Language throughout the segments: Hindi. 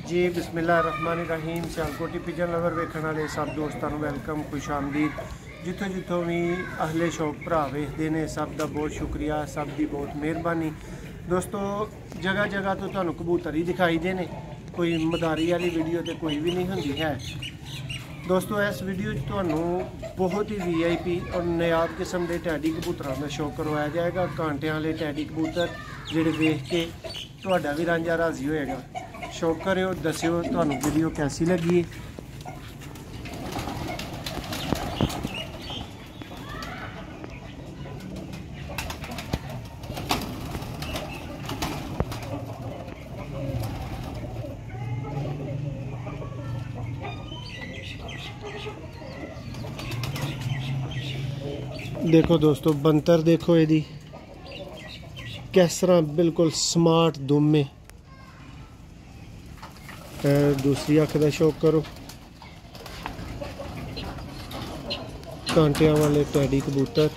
जी बिस्मिल्लाहिर्रहमानिर्रहीम। सियालकोटी पिजन लवर वेखण वाले सब दोस्तों को वेलकम, खुश आमदीद। जितों जितों भी अहले शौक भरा वेखते हैं, सब का बहुत शुक्रिया, सब की बहुत मेहरबानी। दोस्तों जगह जगह तो तुहानू कबूतर ही दिखाई देने, कोई मदारी वाली वीडियो तो कोई भी नहीं होंदी है। दोस्तों इस वीडियो तुहानू बहुत ही VIP और नायाब किस्म के टैडी कबूतरों का शौक करवाया जाएगा। कांटियां वाले टैडी कबूतर जिहड़े वेख के तुहाडा भी रांझा राजी होएगा। शौक करो, दस्यो तुहानू वीडियो कैसी लगी। देखो दोस्तों बंतर देखो यदी किस तरह बिल्कुल स्मार्ट दुम में। दूसरी अख का शौक करो, कांटियां वाले टैडी कबूतर।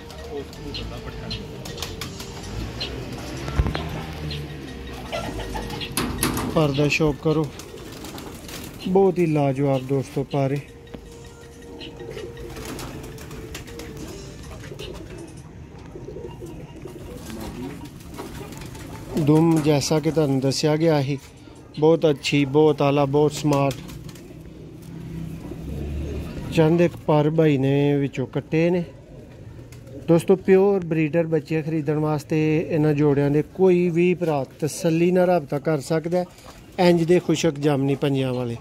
पर का शौक करो, बहुत ही लाजवाब दोस्तों पारे। दुम जैसा कि तुहानू दस्या गया ही बहुत अच्छी, बहुत आला, बहुत स्मार्ट। चंद एक पर भाई ने विचों कट्टे ने। दोस्तों प्योर ब्रीडर बच्चे खरीदण वास्ते इन्हां जोड़ियां दे कोई भी भरा तसल्ली नाल राबता कर सकदा है। इंज दे खुशक जामनी पंजियां वाले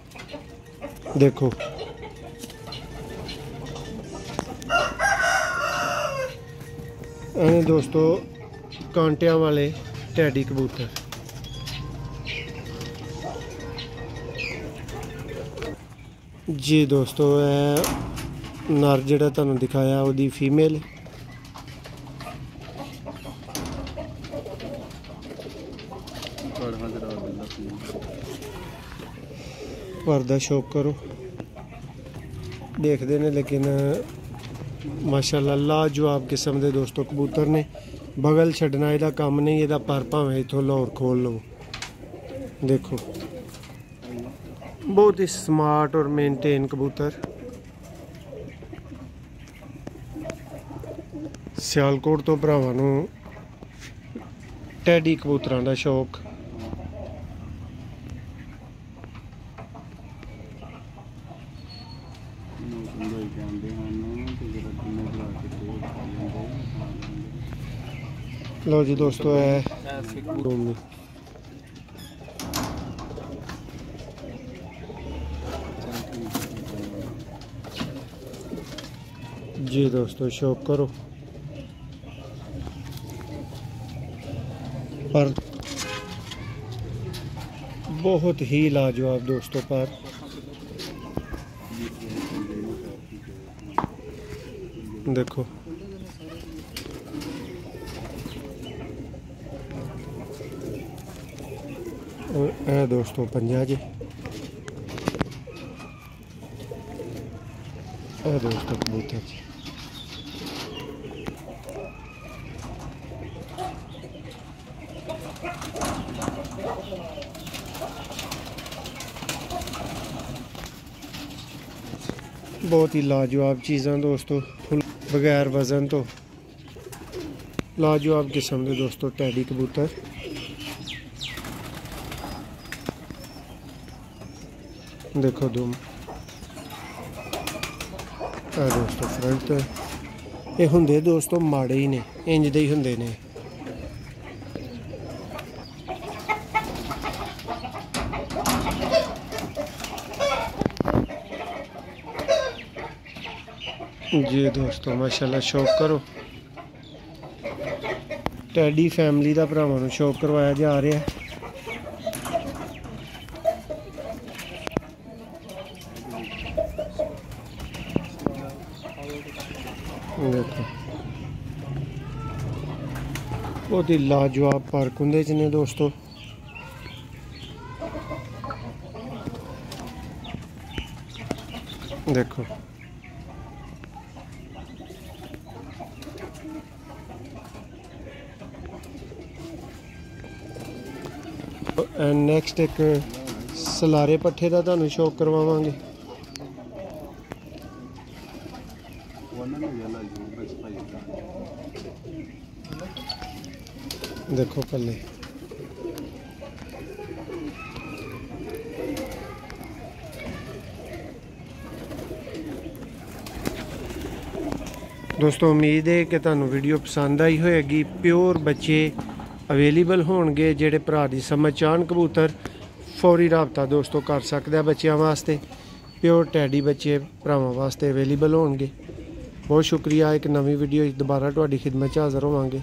देखो। दोस्तों कांटियां वाले टैडी कबूतर। जी दोस्तों नर जिहड़ा तुहानू दिखाया उहदी फीमेल। पर दा शौक करो, देखते हैं लेकिन माशाल्लाह लाजवाब किस्म के दोस्तों कबूतर ने। बगल छड्डना इहदा काम नहीं, इहदा पर भावें इत्थों लाहौर खोल लो। देखो बहुत ही स्मार्ट और मेनटेन कबूतर। सियालकोट तो भरावां नू टैडी कबूतरां दा शौक। लो जी दोस्तों है जी दोस्तों शौक करो। पर बहुत ही लाजवाब दोस्तों पर। देखो और दोस्तों पंजा जी दोस्तों कबूतर जी। बहुत ही लाजवाब चीज़ां दोस्तों, फुल बगैर वजन तो लाजवाब किस्म के दोस्तों टैडी कबूतर। देखो दुम दोस्तों फ्रंट ये हुंदे दोस्तों माड़े ही ने, इंज दे ही हुंदे ने। जी दोस्तों माशाल्लाह शौक करो। टैडी फैमिली का भरावां नू शौक करवाया जा रहा है। देखो बहुत ही लाजवाब पर कुंदे च ने दोस्तों। देखो एंड नेक्स्ट एक ਸਲਾਰੇ ਪੱਠੇ ਦਾ ਤੁਹਾਨੂੰ ਸ਼ੌਕ ਕਰਵਾਵਾਂਗੇ। देखो पल्ले दोस्तों उम्मीद है कि तुहानू वीडियो पसंद आई होएगी। प्योर बच्चे अवेलेबल होणगे, जेड़े भरा दी समझ चाहन कबूतर फौरी राबता दोस्तों कर सकते बच्चों वास्ते। प्योर टैडी बच्चे भरावां वास्ते अवेलेबल होणगे। बहुत शुक्रिया। एक नवी वीडियो दोबारा तुहाडी खिदमत च हाज़र होवांगे।